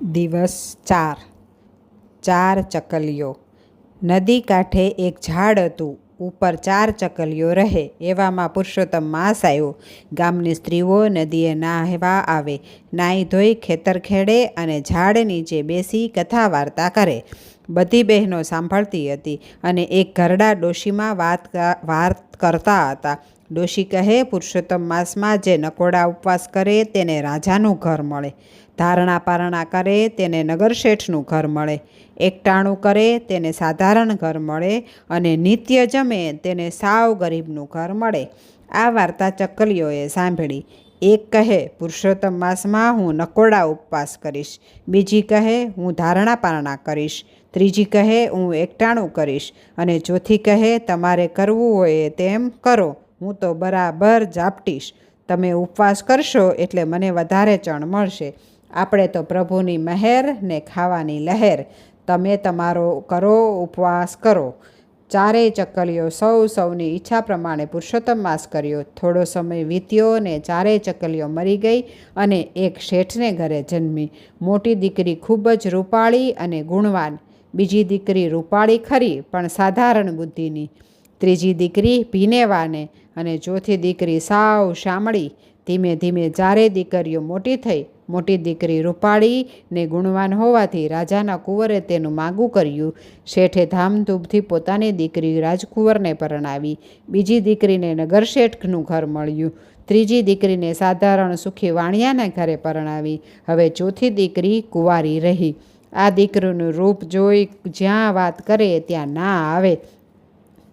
દિવસ 4 4 ચકલીઓ। નદી કાંઠે એક ઝાડ હતું, ઉપર 4 ચકલીઓ રહે। એવામાં પુરુષોત્તમ માસ આવ્યો। ગામની સ્ત્રીઓ નદીએ નાહવા આવે, નાહી ધોઈ ખેતર ખેડે અને ઝાડ નીચે બેસી કથા વાર્તા કરે। બધી બહેનો સાંભળતી હતી અને એક ઘરડા ડોશીમાં વાત કરતા હતા। ડોશી કહે, પુરુષોત્તમ માસમાં જે નકોડા ઉપવાસ કરે તેને રાજાનું ઘર મળે, ધારણા પારણા કરે તેને નગર શેઠનું ઘર મળે, એકટાણું કરે તેને સાધારણ ઘર મળે અને નિત્ય જમે તેને સાવ ગરીબનું ઘર મળે। આ વાર્તા ચકલીઓએ સાંભળી। એક કહે, પુરુષોત્તમ માસમાં હું નકોડા ઉપવાસ કરીશ। બીજી કહે, હું ધારણા પારણા કરીશ। ત્રીજી કહે, હું એકટાણું કરીશ અને ચોથી કહે, તમારે કરવું હોય તેમ કરો, હું તો બરાબર ઝાપટીશ। તમે ઉપવાસ કરશો એટલે મને વધારે ચણ મળશે। આપણે તો પ્રભુની મહેર ને ખાવાની લહેર। તમે તમારો કરો, ઉપવાસ કરો। ચારેય ચકલીઓ સૌની ઈચ્છા પ્રમાણે પુરુષોત્તમ માસ કર્યો। થોડો સમય વીત્યો ને ચારેય ચકલીઓ મરી ગઈ અને એક શેઠને ઘરે જન્મી। મોટી દીકરી ખૂબ જ રૂપાળી અને ગુણવાન, બીજી દીકરી રૂપાળી ખરી પણ સાધારણ બુદ્ધિની, ત્રીજી દીકરી ભીનેવાને અને ચોથી દીકરી સાવ શામળી। ધીમે ધીમે ચારેય દીકરીઓ મોટી થઈ। મોટી દીકરી રૂપાળી ને ગુણવાન હોવાથી રાજાના કુંવરે તેનું માગું કર્યું। શેઠે ધામધૂમથી પોતાની દીકરી રાજકુંવરને પરણાવી। બીજી દીકરીને નગર શેઠનું ઘર મળ્યું। ત્રીજી દીકરીને સાધારણ સુખી વાણિયાના ઘરે પરણાવી। હવે ચોથી દીકરી કુંવારી રહી। આ દીકરીનું રૂપ જોઈ જ્યાં વાત કરે ત્યાં ના આવે,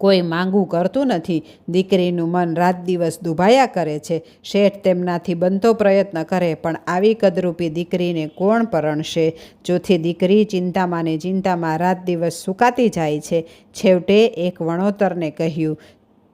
કોઈ માંગું કરતું નથી। દીકરીનું મન રાત દિવસ દુભાયા કરે છે। શેઠ તેમનાથી બનતો પ્રયત્ન કરે પણ આવી કદરૂપી દીકરીને કોણ પરણશે? ચોથી દીકરી ચિંતામાં ને ચિંતામાં રાત દિવસ સુકાતી જાય છે। છેવટે એક વણોતરને કહ્યું,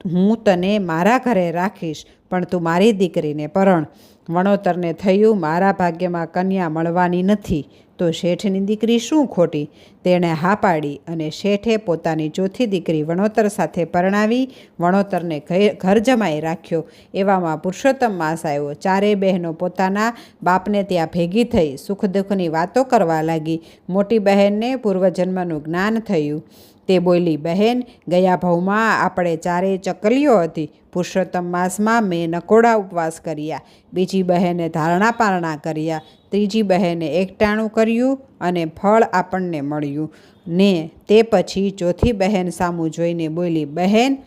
હું તને મારા ઘરે રાખીશ પણ તું મારી દીકરીને પરણ। વણોતરને થયું, મારા ભાગ્યમાં કન્યા મળવાની નથી તો શેઠની દીકરી શું ખોટી? તેણે હા પાડી અને શેઠે પોતાની ચોથી દીકરી વણોતર સાથે પરણાવી। વણોતરને ઘર જમાઈ રાખ્યો। એવામાં પુરુષોત્તમ માસ આવ્યો। ચારેય બહેનો પોતાના બાપને ત્યાં ભેગી થઈ સુખ દુઃખની વાતો કરવા લાગી। મોટી બહેનને પૂર્વજન્મનું જ્ઞાન થયું। તે બોલી, બહેન, ગયા ભવમાં આપણે ચારેય ચકલીઓ હતી। પુરુષોત્તમ માસમાં મેં નકોડા ઉપવાસ કર્યા। બીજી બહેને ધારણા પારણા કર્યા। ત્રીજી બહેને એકટાણું કર્યું અને ફળ આપણને મળ્યું ને તે પછી ચોથી બહેન સામું જોઈને બોલી, બહેન,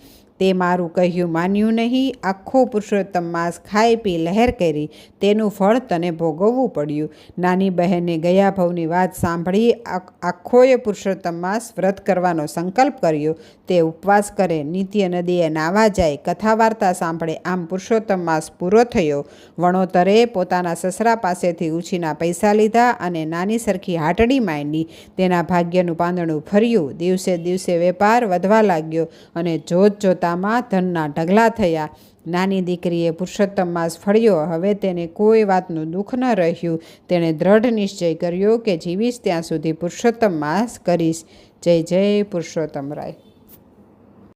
તે મારું કહ્યું માન્યું નહીં। આખો પુરુષોત્તમ માસ ખાઈ પી લહેર કરી, તેનું ફળ તને ભોગવવું પડ્યું। નાની બહેને ગયા ભવની વાત સાંભળી આખોએ પુરુષોત્તમ માસ વ્રત કરવાનો સંકલ્પ કર્યો। તે ઉપવાસ કરે, નિત્ય નદીએ નાવા જાય, કથા વાર્તા સાંભળે। આમ પુરુષોત્તમ માસ પૂરો થયો। વણોતરે પોતાના સસરા પાસેથી ઉછીના પૈસા લીધા અને નાની સરખી હાટડી માંડી। તેના ભાગ્યનું પાંદડું ફર્યું। દિવસે દિવસે વેપાર વધવા લાગ્યો અને જોત જોતામાં ધનના ઢગલા થયા। નાની દીકરીએ પુરુષોત્તમ માસ ફળ્યો। હવે તેને કોઈ વાતનું દુઃખ ન રહ્યું। તેણે દ્રઢ નિશ્ચય કર્યો કે જીવીશ ત્યાં સુધી પુરુષોત્તમ માસ કરીશ। જય જય પુરુષોત્તમ રાય।